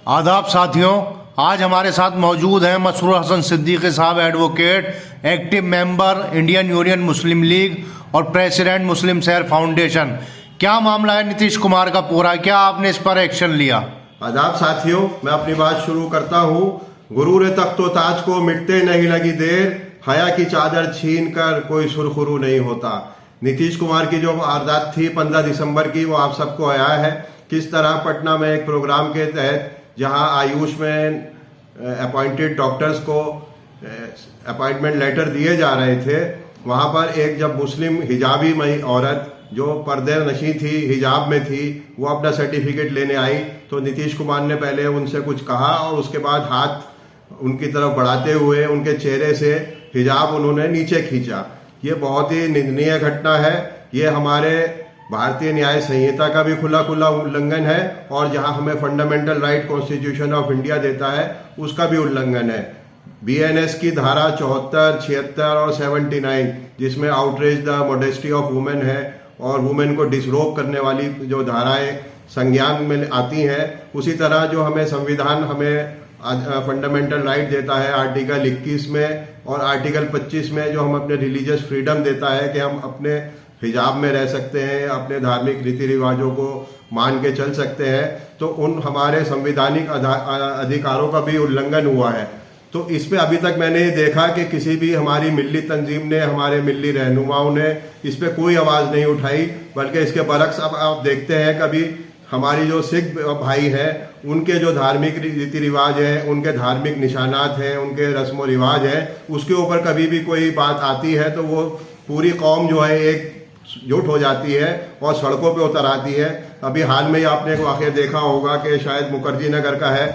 आदाब साथियों, आज हमारे साथ मौजूद हैं मसरूर हसन सिद्दीकी साहब, advocate, active member Indian Union Muslim League और प्रेसिडेंट मुस्लिम शहर फाउंडेशन। क्या मामला है नीतीश कुमार का पूरा, क्या आपने इस पर एक्शन लिया? आदाब साथियों, मैं अपनी बात शुरू करता हूँ। गुरूर तख्तो ताज को मिटते नहीं लगी देर, हया की चादर छीन कर कोई सुरखुरू नहीं होता। नीतीश कुमार की जो वारदात थी 15 दिसंबर की, वो आप सबको आया है। किस तरह पटना में एक प्रोग्राम के तहत जहां आयुष में अपॉइंटेड डॉक्टर्स को अपॉइंटमेंट लेटर दिए जा रहे थे, वहां पर एक जब मुस्लिम हिजाबी औरत जो पर्दे नशी थी, हिजाब में थी, वो अपना सर्टिफिकेट लेने आई तो नीतीश कुमार ने पहले उनसे कुछ कहा और उसके बाद हाथ उनकी तरफ बढ़ाते हुए उनके चेहरे से हिजाब उन्होंने नीचे खींचा। ये बहुत ही निंदनीय घटना है। ये हमारे भारतीय न्याय संहिता का भी खुला उल्लंघन है और जहां हमें fundamental right constitution of India देता है उसका भी उल्लंघन है। बीएनएस की धारा 74, 76 और 79, जिसमें outrage the modesty of women है और वुमेन को डिसरोब करने वाली जो धाराएं संज्ञान में आती हैं, उसी तरह जो हमें संविधान हमें फंडामेंटल राइट देता है आर्टिकल 21 में और आर्टिकल 25 में, जो हम अपने रिलीजियस फ्रीडम देता है कि हम अपने हिजाब में रह सकते हैं, अपने धार्मिक रीति रिवाजों को मान के चल सकते हैं, तो उन हमारे संवैधानिक अधिकारों का भी उल्लंघन हुआ है। तो इस पे अभी तक मैंने ये देखा कि किसी भी हमारी मिल्ली तंजीम ने, हमारे मिल्ली रहनुमाओं ने इस पे कोई आवाज़ नहीं उठाई, बल्कि इसके बरक्स अब आप देखते हैं कभी हमारी जो सिख भाई हैं उनके जो धार्मिक रीति रिवाज हैं, उनके धार्मिक निशानात हैं, उनके रस्म व रिवाज हैं, उसके ऊपर कभी भी कोई बात आती है तो वो पूरी कौम जो है एक जुट हो जाती है और सड़कों पे उतर आती है। अभी हाल में ही आपने एक वाक़या देखा होगा कि शायद मुखर्जी नगर का है,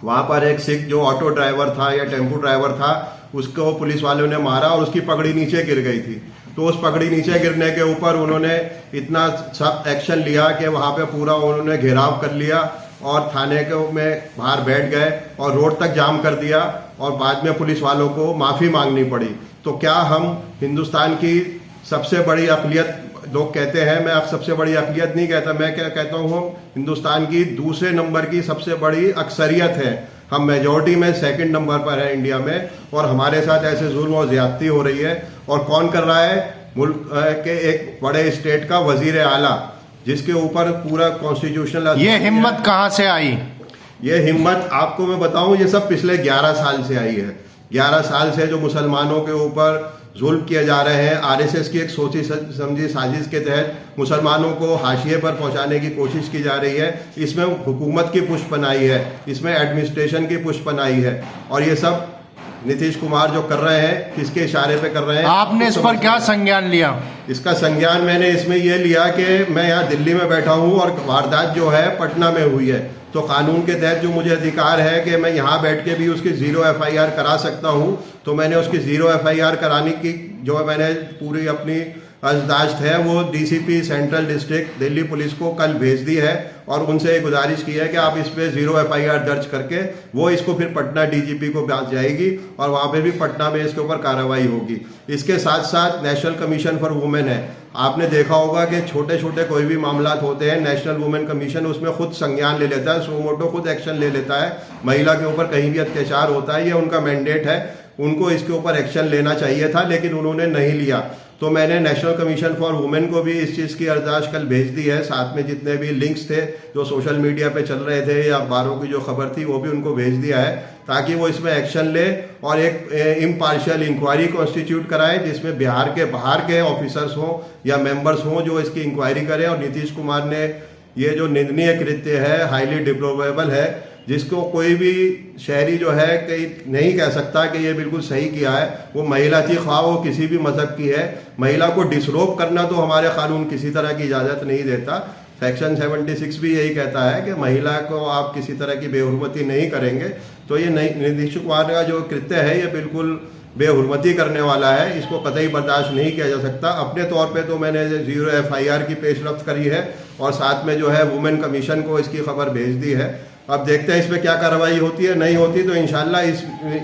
वहां पर एक सिख जो ऑटो ड्राइवर था या टेम्पो ड्राइवर था, उसको पुलिस वालों ने मारा और उसकी पगड़ी नीचे गिर गई थी। तो उस पगड़ी नीचे गिरने के ऊपर उन्होंने इतना सख्त एक्शन लिया कि वहां पे पूरा उन्होंने घेराव कर लिया और थाने के में बाहर बैठ गए और रोड तक जाम कर दिया और बाद में पुलिस वालों को माफ़ी मांगनी पड़ी। तो क्या हम हिंदुस्तान की सबसे बड़ी अक़लियत, लोग कहते हैं, मैं अब सबसे बड़ी अक़लियत नहीं कहता, मैं क्या कहता हूँ, हिंदुस्तान की दूसरे नंबर की सबसे बड़ी अक्सरियत है। हम मेजॉरिटी में सेकंड नंबर पर है इंडिया में और हमारे साथ ऐसे जुल्म और ज्यादती हो रही है। और कौन कर रहा है? मुल्क के एक बड़े स्टेट का वजीर आला, जिसके ऊपर पूरा कॉन्स्टिट्यूशनल। ये हिम्मत कहाँ से आई? ये हिम्मत आपको मैं बताऊं, ये सब पिछले 11 साल से आई है। 11 साल से जो मुसलमानों के ऊपर जुल्म किए जा रहे हैं, आरएसएस की एक सोची समझी साजिश के तहत मुसलमानों को हाशिए पर पहुंचाने की कोशिश की जा रही है। इसमें हुकूमत की पुष्पनाई है, इसमें एडमिनिस्ट्रेशन की पुष्पनाई है और ये सब नीतीश कुमार जो कर रहे हैं, किसके इशारे पे कर रहे हैं? आपने इस पर क्या संज्ञान लिया? इसका संज्ञान मैंने इसमें यह लिया कि मैं यहाँ दिल्ली में बैठा हूँ और वारदात जो है पटना में हुई है, तो कानून के तहत जो मुझे अधिकार है कि मैं यहाँ बैठ के भी उसकी 0 FIR करा सकता हूँ, तो मैंने उसकी 0 FIR कराने की जो मैंने पूरी अपनी अर्जदाश्त है वो DCP central district Delhi police को कल भेज दी है और उनसे गुजारिश की है कि आप इस पे 0 FIR दर्ज करके वो इसको फिर पटना डीजीपी को भेज जाएगी और वहाँ पे भी पटना में इसके ऊपर कार्रवाई होगी। इसके साथ साथ नेशनल कमीशन फॉर वुमेन है। आपने देखा होगा कि छोटे छोटे कोई भी मामला होते हैं, नेशनल वुमेन कमीशन उसमें खुद संज्ञान ले लेता है, सुमोटो खुद एक्शन ले लेता है। महिला के ऊपर कहीं भी अत्याचार होता है, ये उनका मैंडेट है, उनको इसके ऊपर एक्शन लेना चाहिए था, लेकिन उन्होंने नहीं लिया। तो मैंने नेशनल कमीशन फॉर वुमेन को भी इस चीज़ की अर्दाश कल भेज दी है, साथ में जितने भी लिंक्स थे जो सोशल मीडिया पे चल रहे थे या अखबारों की जो खबर थी वो भी उनको भेज दिया है, ताकि वो इसमें एक्शन ले और एक इम्पार्शियल इंक्वायरी कॉन्स्टिट्यूट कराए, जिसमें बिहार के बाहर के ऑफिसर्स हों या मेंबर्स हों जो इसकी इंक्वायरी करें। और नीतीश कुमार ने ये जो निंदनीय कृत्य है, हाईली डिप्लोरेबल है, जिसको कोई भी शहरी जो है कहीं नहीं कह सकता कि ये बिल्कुल सही किया है। वो महिला थी, ख्वाह वो किसी भी मजहब की है, महिला को डिसरोब करना तो हमारे कानून किसी तरह की इजाज़त नहीं देता। सेक्शन 76 भी यही कहता है कि महिला को आप किसी तरह की बेहुरमती नहीं करेंगे। तो ये नीतीश कुमार का जो कृत्य है ये बिल्कुल बेहुरमती करने वाला है, इसको कतई बर्दाश्त नहीं किया जा सकता। अपने तौर पे तो मैंने 0 FIR की पेशरफ्त करी है और साथ में जो है वुमेन कमीशन को इसकी खबर भेज दी है। अब देखते हैं इस पर क्या कार्रवाई होती है, नहीं होती तो इंशाल्लाह इस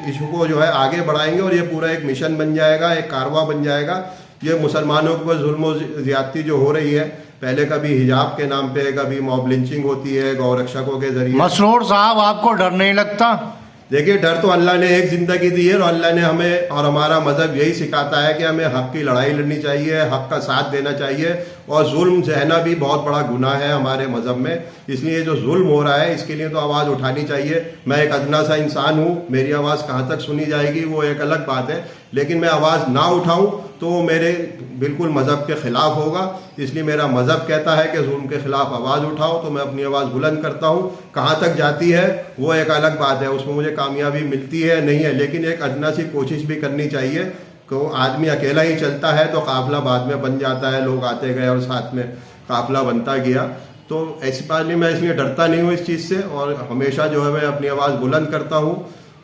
इशू को जो है आगे बढ़ाएंगे और ये पूरा एक मिशन बन जाएगा, एक कारवा बन जाएगा। ये मुसलमानों के ऊपर जुल्म और ज्यादती जो हो रही है, पहले कभी हिजाब के नाम पे, कभी मॉब लिंचिंग होती है गौरक्षकों के जरिए। मसरूर साहब, आपको डर नहीं लगता? देखिए, डर तो अल्लाह ने एक जिंदगी दी है और अल्लाह ने हमें और हमारा मजहब यही सिखाता है कि हमें हक की लड़ाई लड़नी चाहिए, हक का साथ देना चाहिए, और जुल्म सहना भी बहुत बड़ा गुनाह है हमारे मजहब में। इसलिए जो जुल्म हो रहा है इसके लिए तो आवाज़ उठानी चाहिए। मैं एक अदना सा इंसान हूँ, मेरी आवाज़ कहाँ तक सुनी जाएगी वो एक अलग बात है, लेकिन मैं आवाज़ ना उठाऊँ तो मेरे बिल्कुल मज़हब के ख़िलाफ़ होगा। इसलिए मेरा मज़हब कहता है कि जुल्म के ख़िलाफ़ आवाज़ उठाओ, तो मैं अपनी आवाज़ बुलंद करता हूँ। कहाँ तक जाती है वो एक अलग बात है, उसमें मुझे कामयाबी मिलती है नहीं है, लेकिन एक अदना सी कोशिश भी करनी चाहिए। तो आदमी अकेला ही चलता है तो काफ़िला बाद में बन जाता है, लोग आते गए और साथ में काफ़िला बनता गया। तो ऐसी बात नहीं, मैं इसलिए डरता नहीं हूँ इस चीज़ से, और हमेशा जो है मैं अपनी आवाज़ बुलंद करता हूँ।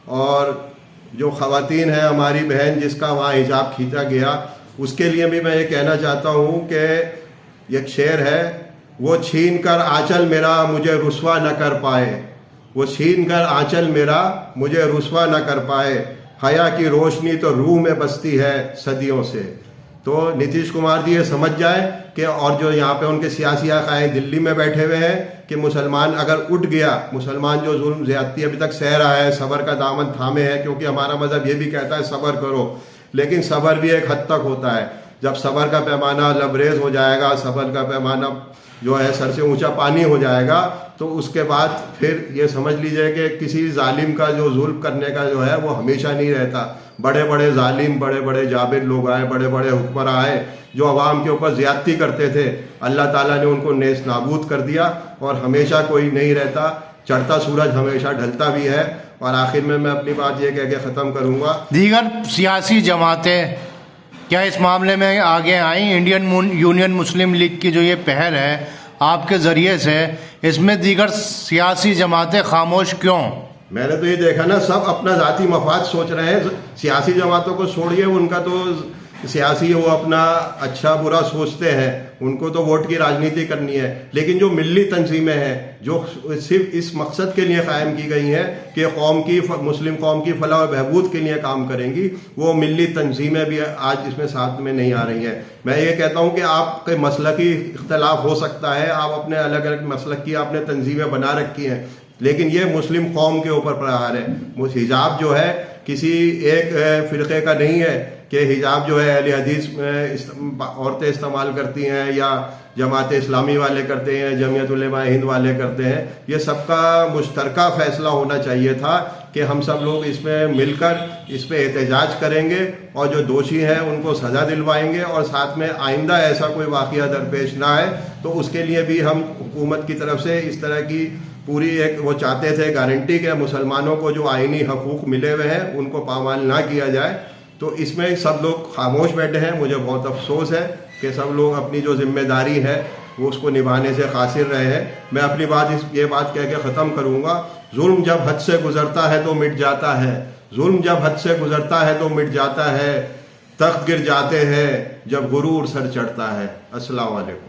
और जो ख़वातीन है हमारी बहन जिसका वहाँ हिजाब खींचा गया, उसके लिए भी मैं ये कहना चाहता हूँ कि एक शेर है, वो छीन कर आंचल मेरा मुझे रुस्वा न कर पाए, वो छीन कर आंचल मेरा मुझे रुस्वा न कर पाए, हया की रोशनी तो रूह में बसती है सदियों से। तो नीतीश कुमार जी ये समझ जाए कि, और जो यहाँ पे उनके सियासी आकाए दिल्ली में बैठे हुए हैं, कि मुसलमान अगर उठ गया, मुसलमान जो जुल्म ज़्यादती अभी तक सह रहा है, सब्र का दामन थामे है, क्योंकि हमारा मज़हब ये भी कहता है सब्र करो, लेकिन सब्र भी एक हद तक होता है। जब सब्र का पैमाना लबरेज हो जाएगा, सब्र का पैमाना जो है सर से ऊंचा पानी हो जाएगा, तो उसके बाद फिर ये समझ लीजिए कि किसी जालिम का जो जुल्म करने का जो है वो हमेशा नहीं रहता। बड़े बड़े जालिम, बड़े बड़े जाबिर लोग आए, बड़े बड़े हुक्मरान आए जो अवाम के ऊपर ज़्यादती करते थे, अल्लाह ताला ने उनको नेस्त नाबूद कर दिया। और हमेशा कोई नहीं रहता, चढ़ता सूरज हमेशा ढलता भी है। और आखिर में मैं अपनी बात ये कह के ख़त्म करूँगा, दीगर सियासी जमातें क्या इस मामले में आगे आई? इंडियन यूनियन मुस्लिम लीग की जो ये पहल है आपके ज़रिए से, इसमें दीगर सियासी जमातें खामोश क्यों? मैंने तो ये देखा ना, सब अपना ज़ाती मफाद सोच रहे हैं। सियासी जमातों को छोड़िए, उनका तो सियासी वो अपना अच्छा बुरा सोचते हैं, उनको तो वोट की राजनीति करनी है। लेकिन जो मिली तंजीमें हैं जो सिर्फ इस मकसद के लिए कायम की गई हैं कि कौम की, मुस्लिम कौम की फलाह और बहबूद के लिए काम करेंगी, वो मिली तंजीमें भी आज इसमें साथ में नहीं आ रही हैं। मैं ये कहता हूँ कि आपके मसलकी इख्तलाफ हो सकता है, आप अपने अलग अलग मसलक की आपने तंजीमें बना रखी हैं, लेकिन ये मुस्लिम कौम के ऊपर प्रहार है। हिजाब जो है किसी एक फ़िरक़े का नहीं है कि हिजाब जो है अहले हदीस में औरतें इस्तेमाल करती हैं या जमात इस्लामी वाले करते हैं, जमीयत उलमा हिंद वाले करते हैं। ये सबका मुश्तरका फ़ैसला होना चाहिए था कि हम सब लोग इसमें मिलकर इस पर एहतजाज करेंगे और जो दोषी हैं उनको सज़ा दिलवाएंगे, और साथ में आइंदा ऐसा कोई वाक़या दरपेश ना आए। तो उसके लिए भी हम हुकूमत की तरफ से इस तरह की पूरी एक वो चाहते थे गारंटी कि मुसलमानों को जो आइनी हकूक़ मिले हुए हैं उनको पामाल ना किया जाए। तो इसमें सब लोग खामोश बैठे हैं। मुझे बहुत अफसोस है कि सब लोग अपनी जो जिम्मेदारी है वो उसको निभाने से कासिर रहे हैं। मैं अपनी बात ये बात कह के ख़त्म करूँगा, जुल्म जब हद से गुज़रता है तो मिट जाता है, जुल्म जब हद से गुज़रता है तो मिट जाता है, तख्त गिर जाते हैं जब गुरूर सर चढ़ता है। अस्सलाम वालेकुम।